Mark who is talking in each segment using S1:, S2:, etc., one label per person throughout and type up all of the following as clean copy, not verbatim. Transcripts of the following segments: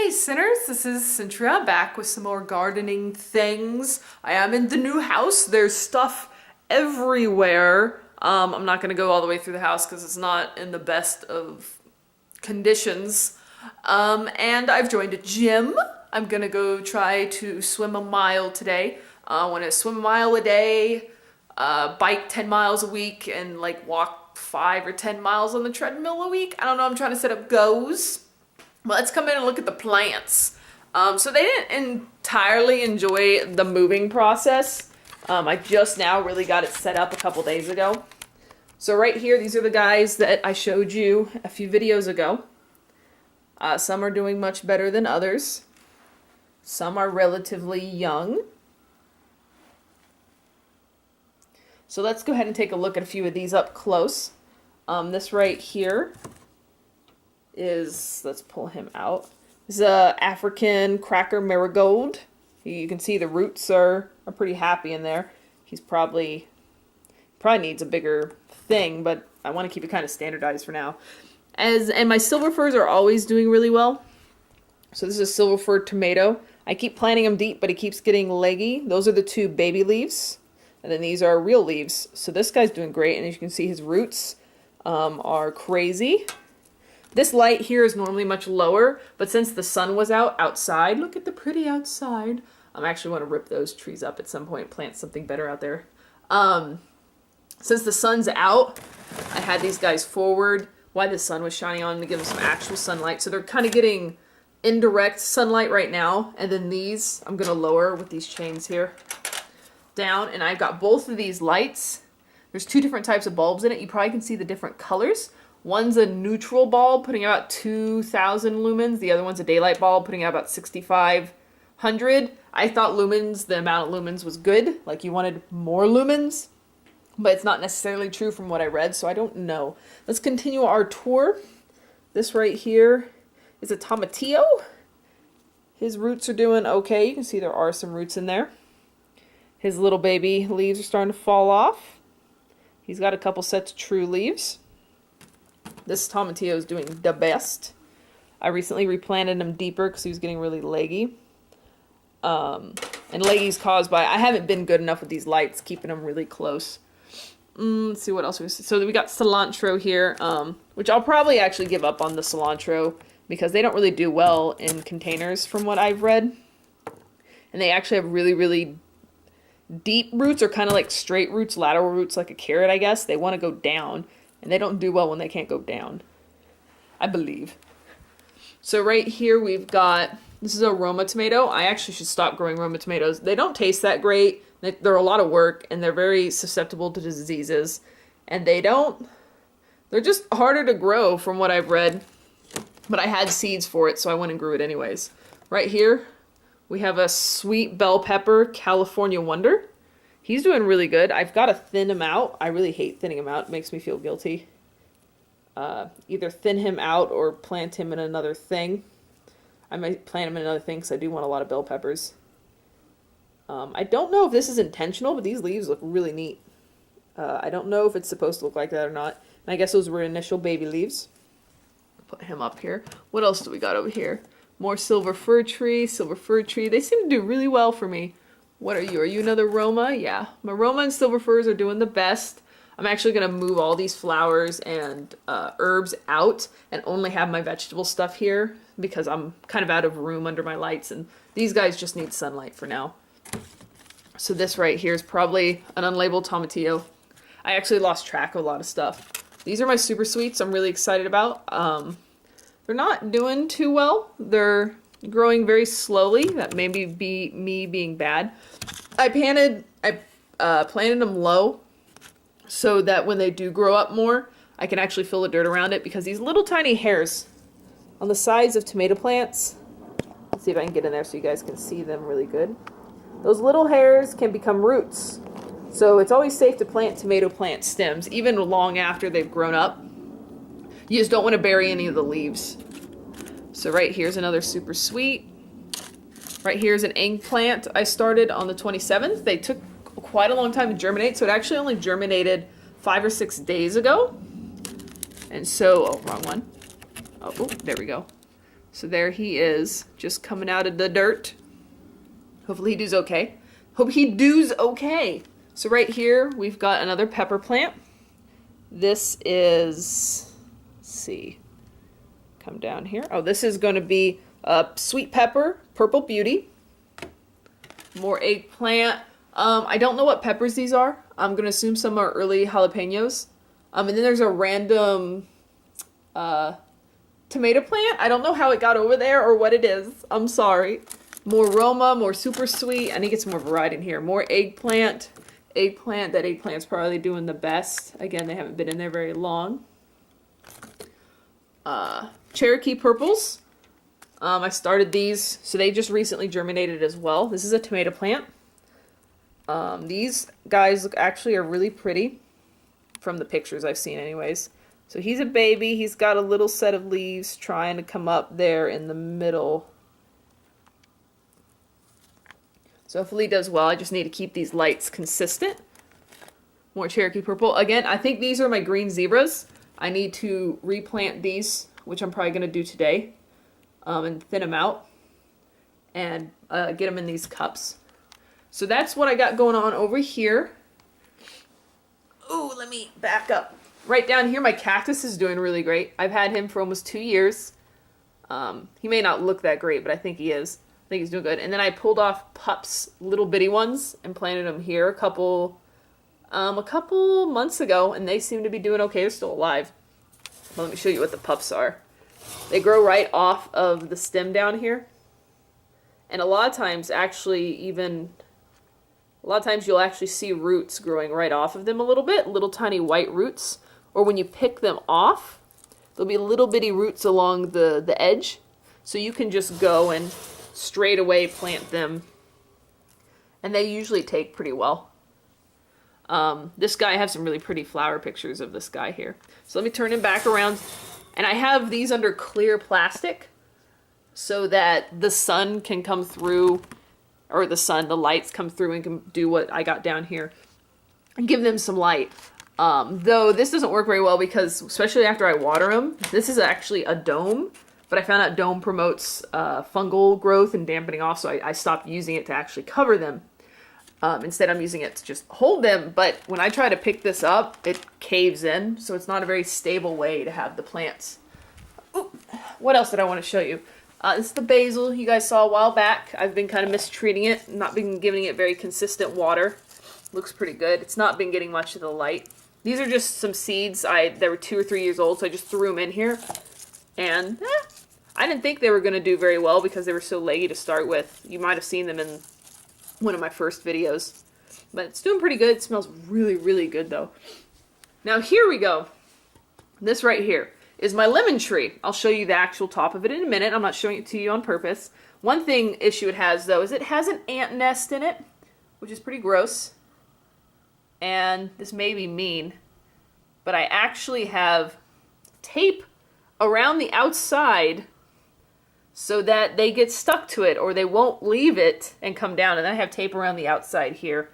S1: Hey sinners, this is Syntria back with some more gardening things. I am in the new house. There's stuff everywhere. I'm not gonna go all the way through the house because it's not in the best of conditions. And I've joined a gym. I'm gonna go try to swim a mile today. I wanna swim a mile a day, bike 10 miles a week, and like walk 5 or 10 miles on the treadmill a week. I don't know, I'm trying to set up goals. Well, let's come in and look at the plants. So they didn't entirely enjoy the moving process. I just now really got it set up a couple days ago. So right here, these are the guys that I showed you a few videos ago. Some are doing much better than others. Some are relatively young. So let's go ahead and take a look at a few of these up close. This right here is, let's pull him out. This is a African cracker marigold. You can see the roots are pretty happy in there. He's probably needs a bigger thing, but I want to keep it kind of standardized for now. And my silver firs are always doing really well. So this is a silver fir tomato. I keep planting him deep, but he keeps getting leggy. Those are the two baby leaves. And then these are real leaves. So this guy's doing great, and as you can see, his roots are crazy. This light here is normally much lower, but since the sun was outside, look at the pretty outside. I actually want to rip those trees up at some point, plant something better out there. Since the sun's out, I had these guys forward while the sun was shining on to give them some actual sunlight. So they're kind of getting indirect sunlight right now. And then these, I'm going to lower with these chains here down. And I've got both of these lights. There's two different types of bulbs in it. You probably can see the different colors. One's a neutral bulb, putting out about 2,000 lumens. The other one's a daylight bulb, putting out about 6,500. I thought lumens, the amount of lumens was good. Like you wanted more lumens, but it's not necessarily true from what I read, so I don't know. Let's continue our tour. This right here is a tomatillo. His roots are doing okay. You can see there are some roots in there. His little baby leaves are starting to fall off. He's got a couple sets of true leaves. This tomatillo is doing the best. I recently replanted him deeper because he was getting really leggy. And leggy's caused by, I haven't been good enough with these lights, keeping them really close. Let's see what else we see. So we got cilantro here, which I'll probably actually give up on the cilantro because they don't really do well in containers from what I've read. And they actually have really, really deep roots, or kind of like straight roots, lateral roots, like a carrot, I guess. They want to go down. And they don't do well when they can't go down, I believe. So right here we've got, this is a Roma tomato. I actually should stop growing Roma tomatoes. They don't taste that great. They're a lot of work, and they're very susceptible to diseases. And they're just harder to grow from what I've read. But I had seeds for it, so I went and grew it anyways. Right here, we have a sweet bell pepper, California Wonder. He's doing really good. I've got to thin him out. I really hate thinning him out. It makes me feel guilty. Either thin him out or plant him in another thing. I might plant him in another thing because I do want a lot of bell peppers. I don't know if this is intentional, but these leaves look really neat. I don't know if it's supposed to look like that or not. And I guess those were initial baby leaves. Put him up here. What else do we got over here? More silver fir tree, silver fir tree. They seem to do really well for me. What are you? Are you another Roma? Yeah. My Roma and silver firs are doing the best. I'm actually going to move all these flowers and herbs out and only have my vegetable stuff here because I'm kind of out of room under my lights, and these guys just need sunlight for now. So this right here is probably an unlabeled tomatillo. I actually lost track of a lot of stuff. These are my super sweets I'm really excited about. They're not doing too well. They're growing very slowly. That may be me being bad. I planted them low so that when they do grow up more, I can actually fill the dirt around it, because these little tiny hairs on the sides of tomato plants, let's see if I can get in there so you guys can see them really good. Those little hairs can become roots. So it's always safe to plant tomato plant stems, even long after they've grown up. You just don't want to bury any of the leaves. So right here's another super sweet. Right here's an eggplant I started on the 27th. They took quite a long time to germinate, so it actually only germinated 5 or 6 days ago. And so, oh, wrong one. Oh, there we go. So there he is, just coming out of the dirt. Hopefully he does okay. Hope he does okay. So right here, we've got another pepper plant. This is, let's see, come down here. Oh, this is going to be a sweet pepper, purple beauty. More eggplant. I don't know what peppers these are. I'm going to assume some are early jalapenos. And then there's a random tomato plant. I don't know how it got over there or what it is. I'm sorry. More Roma, more super sweet. I need to get some more variety in here. More eggplant. Eggplant. That eggplant's probably doing the best. Again, they haven't been in there very long. Cherokee purples. I started these, so they just recently germinated as well. This is a tomato plant. These guys look actually are really pretty from the pictures I've seen anyways. So he's a baby. He's got a little set of leaves trying to come up there in the middle. So hopefully he does well. I just need to keep these lights consistent. More Cherokee purple. Again, I think these are my green zebras. I need to replant these, which I'm probably going to do today. And thin them out. And get them in these cups. So that's what I got going on over here. Ooh, let me back up. Right down here, my cactus is doing really great. I've had him for almost 2 years. He may not look that great, but I think he is. I think he's doing good. And then I pulled off pups, little bitty ones, and planted them here a couple months ago, and they seem to be doing okay. They're still alive. Well, let me show you what the pups are. They grow right off of the stem down here. And a lot of times, you'll actually see roots growing right off of them a little bit, little tiny white roots. Or when you pick them off, there'll be little bitty roots along the edge. So you can just go and straight away plant them. And they usually take pretty well. This guy, I have some really pretty flower pictures of this guy here. So let me turn him back around. And I have these under clear plastic so that the sun can come through, or the lights come through and can do what I got down here and give them some light. Though this doesn't work very well because, especially after I water them, this is actually a dome, but I found out dome promotes fungal growth and dampening off, so I stopped using it to actually cover them. Instead, I'm using it to just hold them, but when I try to pick this up, it caves in, so it's not a very stable way to have the plants. Ooh, what else did I want to show you? This is the basil you guys saw a while back. I've been kind of mistreating it, not been giving it very consistent water. Looks pretty good. It's not been getting much of the light. These are just some seeds. They were 2 or 3 years old, so I just threw them in here. And I didn't think they were going to do very well because they were so leggy to start with. You might have seen them in one of my first videos. But it's doing pretty good. It smells really, really good, though. Now, here we go. This right here is my lemon tree. I'll show you the actual top of it in a minute. I'm not showing it to you on purpose. One issue it has, though, is it has an ant nest in it, which is pretty gross. And this may be mean, but I actually have tape around the outside so that they get stuck to it or they won't leave it and come down. And then I have tape around the outside here.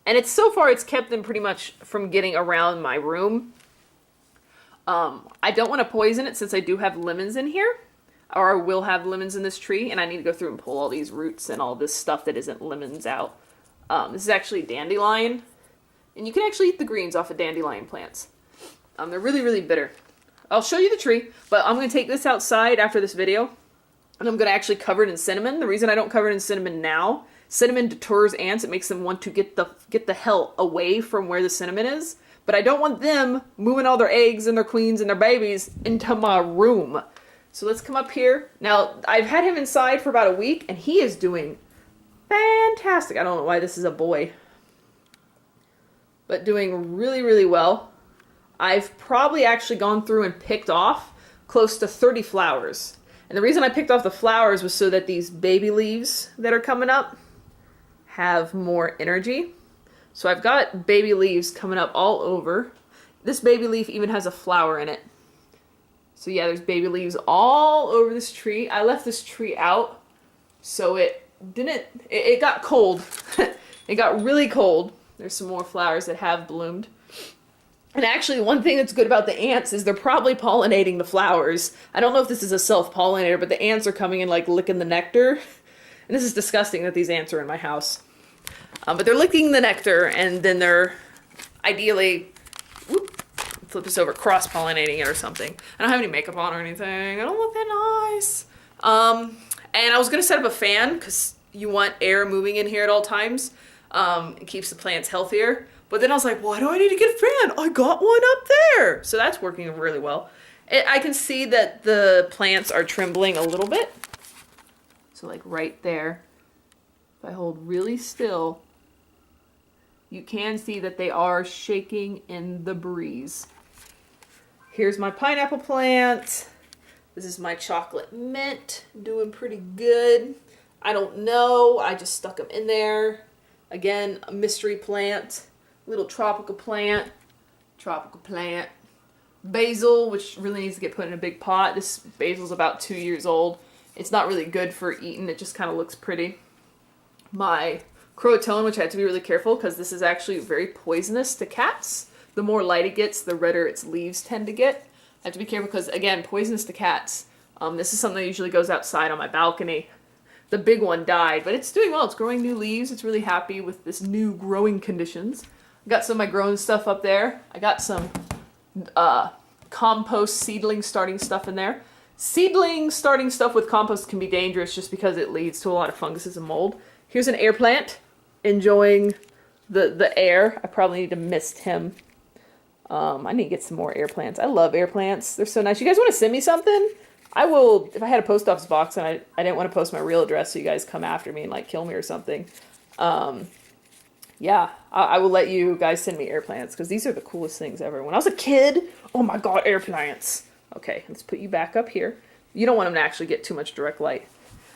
S1: And so far it's kept them pretty much from getting around my room. I don't want to poison it since I do have lemons in here, or I will have lemons in this tree, and I need to go through and pull all these roots and all this stuff that isn't lemons out. This is actually dandelion, and you can actually eat the greens off of dandelion plants. They're really, really bitter. I'll show you the tree, but I'm going to take this outside after this video, and I'm going to actually cover it in cinnamon. The reason I don't cover it in cinnamon now, cinnamon deters ants. It makes them want to get the hell away from where the cinnamon is. But I don't want them moving all their eggs and their queens and their babies into my room. So let's come up here. Now, I've had him inside for about a week, and he is doing fantastic. I don't know why this is a boy. But doing really, really well. I've probably actually gone through and picked off close to 30 flowers. And the reason I picked off the flowers was so that these baby leaves that are coming up have more energy. So I've got baby leaves coming up all over. This baby leaf even has a flower in it. So yeah, there's baby leaves all over this tree. I left this tree out so it got cold. It got really cold. There's some more flowers that have bloomed. And actually, one thing that's good about the ants is they're probably pollinating the flowers. I don't know if this is a self-pollinator, but the ants are coming and like licking the nectar. And this is disgusting that these ants are in my house. But they're licking the nectar, and then they're ideally, whoop, flip this over, cross-pollinating it or something. I don't have any makeup on or anything. I don't look that nice. And I was gonna set up a fan because you want air moving in here at all times. It keeps the plants healthier. But then I was like, why do I need to get a fan? I got one up there. So that's working really well. I can see that the plants are trembling a little bit. So like right there, if I hold really still, you can see that they are shaking in the breeze. Here's my pineapple plant. This is my chocolate mint, doing pretty good. I don't know, I just stuck them in there. Again, a mystery plant. Little tropical plant, basil, which really needs to get put in a big pot. This basil's about 2 years old. It's not really good for eating, it just kind of looks pretty. My croton, which I have to be really careful because this is actually very poisonous to cats. The more light it gets, the redder its leaves tend to get. I have to be careful because, again, poisonous to cats. This is something that usually goes outside on my balcony. The big one died, but it's doing well. It's growing new leaves. It's really happy with this new growing conditions. I got some of my growing stuff up there. I got some compost seedling starting stuff in there. Seedling starting stuff with compost can be dangerous just because it leads to a lot of funguses and mold. Here's an air plant enjoying the air. I probably need to mist him. I need to get some more air plants. I love air plants. They're so nice. You guys want to send me something? I will, if I had a post office box and I didn't want to post my real address so you guys come after me and like kill me or something. Yeah, I will let you guys send me air plants because these are the coolest things ever. When I was a kid, oh my god, air plants. Okay, let's put you back up here. You don't want them to actually get too much direct light.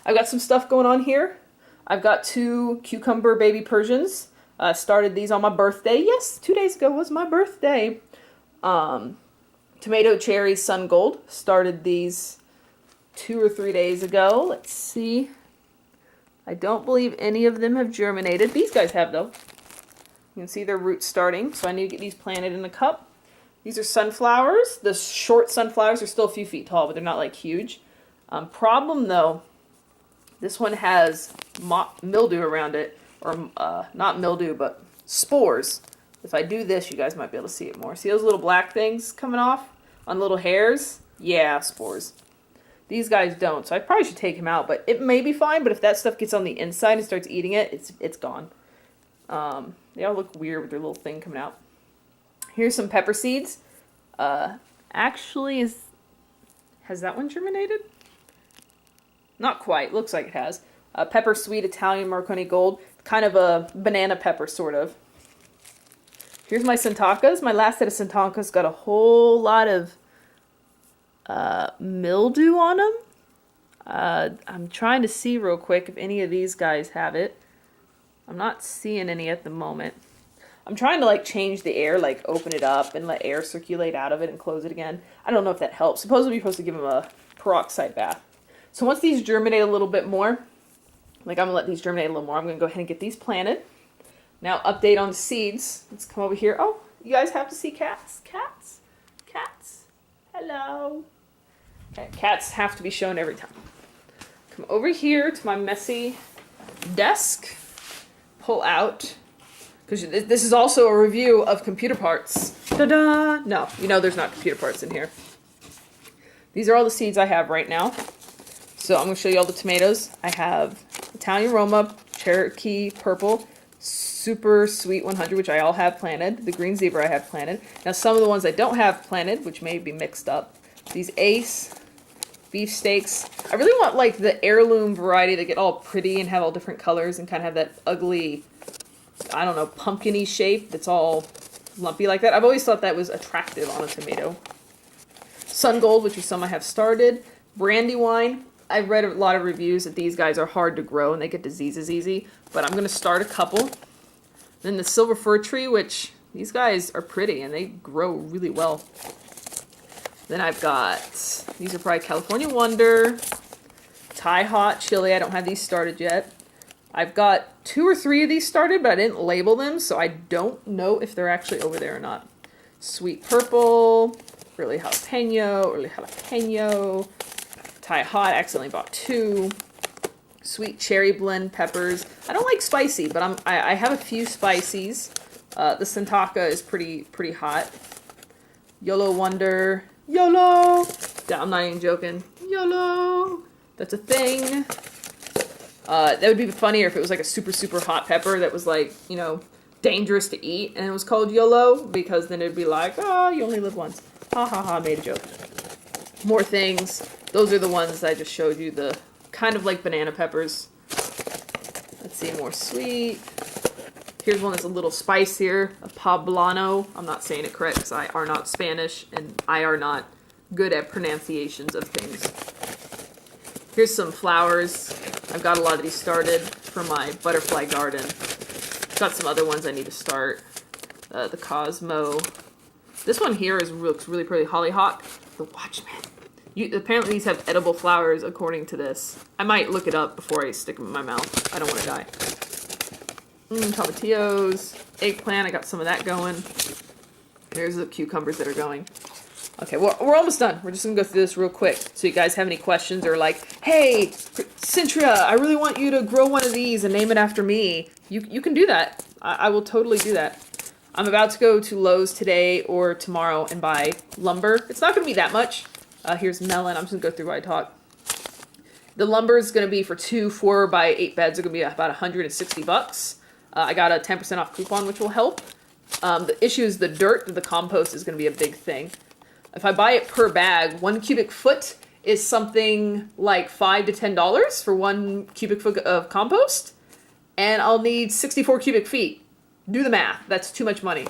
S1: I've got some stuff going on here. I've got 2 cucumber baby Persians. Started these on my birthday. Yes, 2 days ago was my birthday. Tomato cherry sun gold. Started these 2 or 3 days ago. Let's see. I don't believe any of them have germinated. These guys have though. You can see their roots starting, so I need to get these planted in a cup. These are sunflowers. The short sunflowers are still a few feet tall, but they're not like huge. Problem though, this one has mildew around it, or not mildew, but spores. If I do this, you guys might be able to see it more. See those little black things coming off on little hairs? Yeah, spores. These guys don't, so I probably should take him out, but it may be fine, but if that stuff gets on the inside and starts eating it, it's gone. They all look weird with their little thing coming out. Here's some pepper seeds. Actually, has that one germinated? Not quite. Looks like it has. Pepper sweet Italian Marconi Gold. Kind of a banana pepper, sort of. Here's my Syntakas. My last set of Syntakas got a whole lot of mildew on them. I'm trying to see real quick if any of these guys have it. I'm not seeing any at the moment. I'm trying to like change the air, like open it up and let air circulate out of it and close it again. I don't know if that helps. Supposedly you're supposed to give them a peroxide bath. So once these germinate a little bit more, like I'm gonna let these germinate a little more, I'm gonna go ahead and get these planted. Now update on the seeds. Let's come over here. Oh, you guys have to see cats. Cats. Cats. Hello. Okay, cats have to be shown every time. Come over here to my messy desk. Pull out, because this is also a review of computer parts. Ta-da! No, you know there's not computer parts in here. These are all the seeds I have right now. So I'm going to show you all the tomatoes. I have Italian Roma, Cherokee Purple, Super Sweet 100, which I all have planted. The Green Zebra I have planted. Now some of the ones I don't have planted, which may be mixed up. These Ace, beef steaks. I really want like the heirloom variety that get all pretty and have all different colors and kind of have that ugly, I don't know, pumpkin-y shape that's all lumpy like that. I've always thought that was attractive on a tomato. Sun Gold, which is some I have started. Brandywine. I've read a lot of reviews that these guys are hard to grow and they get diseases easy, but I'm going to start a couple. Then the Silver Fir Tree, which these guys are pretty and they grow really well. Then I've got, these are probably California Wonder, Thai Hot Chili. I don't have these started yet. I've got 2 or 3 of these started, but I didn't label them, so I don't know if they're actually over there or not. sweet purple, early jalapeno, Thai hot, accidentally bought 2. Sweet cherry blend peppers. I don't like spicy, but I have a few spices. The Syntria is pretty hot. YOLO Wonder. YOLO! I'm not even joking. YOLO! That's a thing. That would be funnier if it was like a super hot pepper that was like, you know, dangerous to eat, and it was called YOLO, because then it'd be like, oh, you only live once. Ha ha ha, made a joke. More things. Those are the ones I just showed you, the kind of like banana peppers. Let's see, more sweet. Here's one that's a little spicier, a poblano. I'm not saying it correct because I are not Spanish and I are not good at pronunciations of things. Here's some flowers. I've got a lot of these started for my butterfly garden. Got some other ones I need to start. The Cosmo. This one here looks really pretty. Hollyhock. The Watchman. Apparently these have edible flowers according to this. I might look it up before I stick them in my mouth. I don't want to die. Tomatillos. Eggplant. I got some of that going. There's the cucumbers that are going. Okay, we're almost done. We're just going to go through this real quick. So you guys have any questions or like, hey, Syntria, I really want you to grow one of these and name it after me. You can do that. I will totally do that. I'm about to go to Lowe's today or tomorrow and buy lumber. It's not going to be that much. Here's melon. I'm just going to go through what I talk. The lumber is going to be for 2 4x8 beds. It's going to be about $160. I got a 10% off coupon, which will help. The issue is the dirt. The compost is going to be a big thing. If I buy it per bag, 1 cubic foot is something like $5 to $10 for 1 cubic foot of compost. And I'll need 64 cubic feet. Do the math. That's too much money.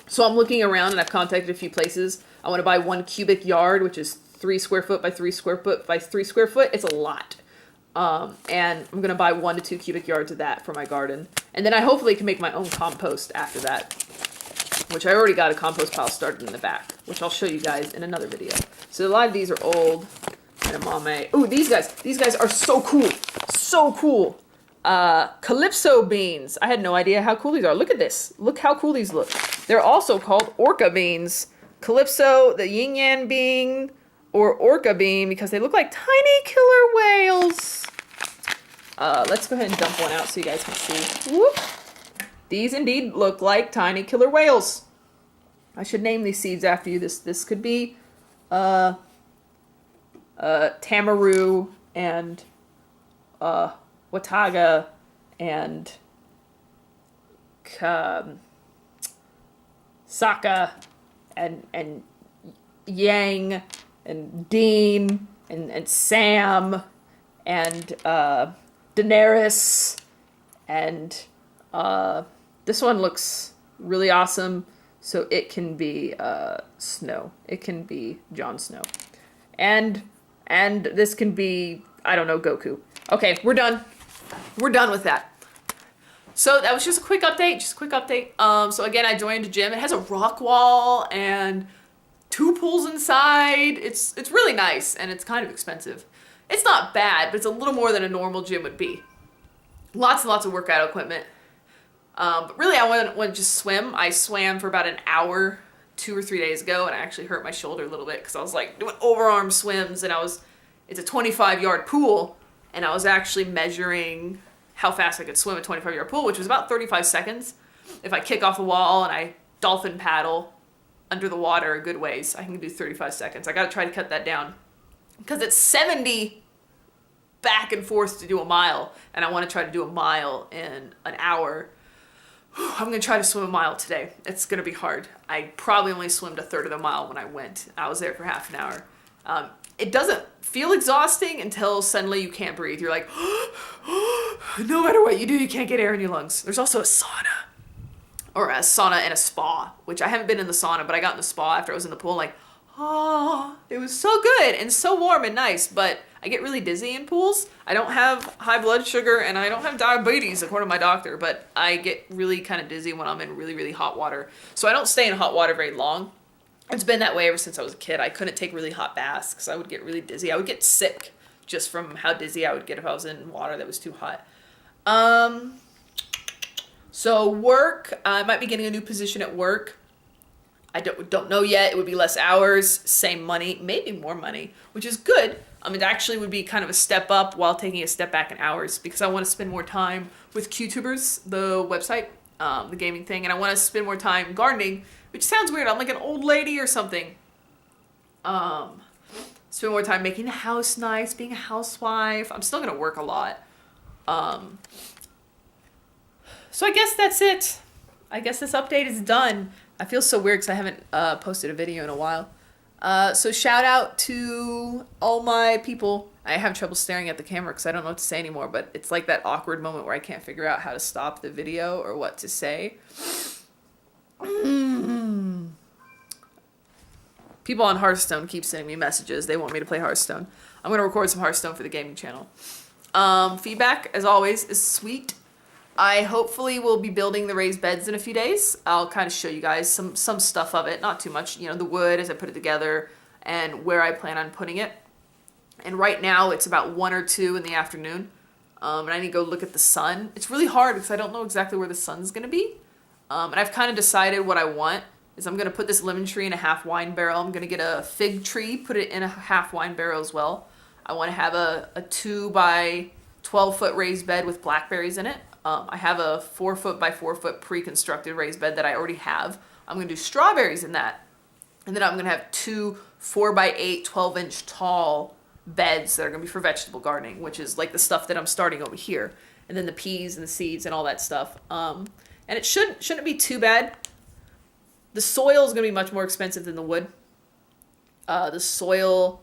S1: So I'm looking around and I've contacted a few places. I want to buy 1 cubic yard, which is 3 square foot by 3 square foot by 3 square foot. It's a lot. And I'm going to buy 1 to 2 cubic yards of that for my garden. And then I hopefully can make my own compost after that, which I already got a compost pile started in the back, which I'll show you guys in another video. So a lot of these are old. Edamame. Ooh, these guys are so cool. So cool. Calypso beans. I had no idea how cool these are. Look at this. Look how cool these look. They're also called orca beans. Calypso, the yin yang bean, or orca bean, because they look like tiny killer whales. Let's go ahead and dump one out so you guys can see. Whoop. These indeed look like tiny killer whales. I should name these seeds after you. This could be Tamaru and Wataga and Saka and Yang and Dean and Sam and Daenerys and this one looks really awesome, so it can be Snow. It can be Jon Snow. And this can be, I don't know, Goku. Okay, we're done. We're done with that. So that was just a quick update. So again, I joined a gym. It has a rock wall and 2 pools inside. It's really nice, and it's kind of expensive. It's not bad, but it's a little more than a normal gym would be. Lots and lots of workout equipment. But really, I want to just swim. I swam for about an hour 2 or 3 days ago, and I actually hurt my shoulder a little bit because I was like doing overarm swims, and it's a 25-yard pool, and I was actually measuring how fast I could swim a 25-yard pool, which was about 35 seconds. If I kick off the wall and I dolphin paddle under the water a good ways, I can do 35 seconds. I got to try to cut that down because it's 70 back and forth to do a mile, and I want to try to do a mile in an hour. I'm going to try to swim a mile today. It's going to be hard. I probably only swam a third of the mile when I went. I was there for half an hour. It doesn't feel exhausting until suddenly you can't breathe. You're like, no matter what you do, you can't get air in your lungs. There's also a sauna. Or a sauna and a spa, which I haven't been in the sauna, but I got in the spa after I was in the pool. Like, it was so good and so warm and nice, but I get really dizzy in pools. I don't have high blood sugar and I don't have diabetes, according to my doctor, but I get really kind of dizzy when I'm in really, really hot water. So I don't stay in hot water very long. It's been that way ever since I was a kid. I couldn't take really hot baths because I would get really dizzy. I would get sick just from how dizzy I would get if I was in water that was too hot. So work, I might be getting a new position at work. I don't know yet. It would be less hours, same money, maybe more money, which is good. It actually would be kind of a step up while taking a step back in hours, because I want to spend more time with QTubers, the website, the gaming thing, and I want to spend more time gardening, which sounds weird. I'm like an old lady or something. Spend more time making the house nice, being a housewife. I'm still gonna work a lot. So I guess that's it. I guess this update is done. I feel so weird because I haven't posted a video in a while. So shout out to all my people. I have trouble staring at the camera because I don't know what to say anymore, but it's like that awkward moment where I can't figure out how to stop the video or what to say. People on Hearthstone keep sending me messages. They want me to play Hearthstone. I'm going to record some Hearthstone for the gaming channel. Feedback, as always, is sweet. I hopefully will be building the raised beds in a few days. I'll kind of show you guys some stuff of it. Not too much, you know, the wood as I put it together and where I plan on putting it. And right now it's about 1 or 2 in the afternoon. And I need to go look at the sun. It's really hard because I don't know exactly where the sun's going to be. And I've kind of decided what I want is I'm going to put this lemon tree in a half wine barrel. I'm going to get a fig tree, put it in a half wine barrel as well. I want to have a 2 by 12 foot raised bed with blackberries in it. I have a 4 foot by 4 foot pre-constructed raised bed that I already have. I'm going to do strawberries in that. And then I'm going to have 2 4 by 8, 12-inch tall beds that are going to be for vegetable gardening, which is like the stuff that I'm starting over here. And then the peas and the seeds and all that stuff. And it shouldn't be too bad. The soil is going to be much more expensive than the wood. The soil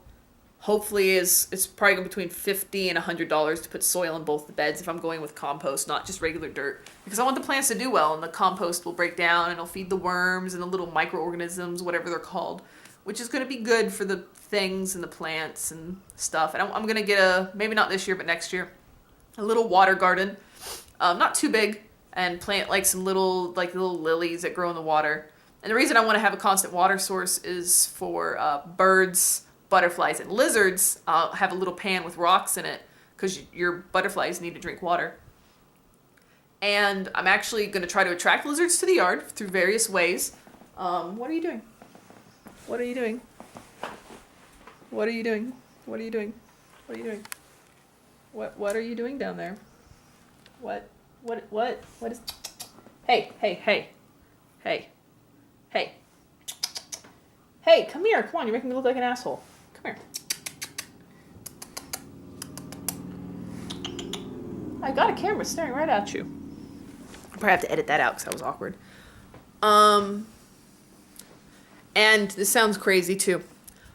S1: hopefully it's probably going between $50 and $100 to put soil in both the beds if I'm going with compost, not just regular dirt. Because I want the plants to do well, and the compost will break down and it'll feed the worms and the little microorganisms, whatever they're called, which is going to be good for the things and the plants and stuff. And I'm going to get maybe not this year, but next year, a little water garden. Not too big, and plant like some little lilies that grow in the water. And the reason I want to have a constant water source is for birds, butterflies, and lizards. I'll have a little pan with rocks in it because your butterflies need to drink water. And I'm actually going to try to attract lizards to the yard through various ways. What are you doing? What are you doing? What are you doing? What are you doing? What are you doing? What are you doing down there? What is... Hey. Hey, come here. Come on, you're making me look like an asshole. Come here. I got a camera staring right at you. I'll probably have to edit that out because that was awkward. And this sounds crazy too.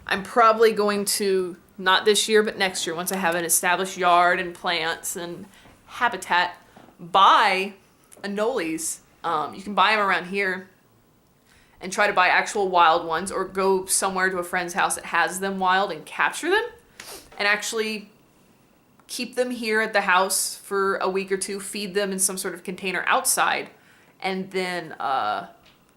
S1: I'm probably going to, not this year, but next year, once I have an established yard and plants and habitat, buy anoles. You can buy them around here. And try to buy actual wild ones, or go somewhere to a friend's house that has them wild and capture them and actually keep them here at the house for a week or 2, feed them in some sort of container outside, and then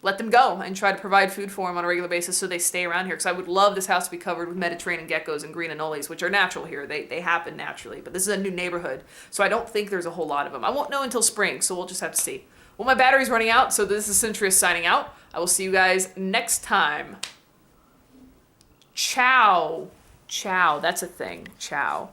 S1: let them go and try to provide food for them on a regular basis so they stay around here. Because I would love this house to be covered with Mediterranean geckos and green anoles, which are natural here. They happen naturally, but this is a new neighborhood, so I don't think there's a whole lot of them. I won't know until spring, so we'll just have to see. Well, my battery's running out, so this is Syntria signing out. I will see you guys next time. Ciao. Ciao. That's a thing. Ciao.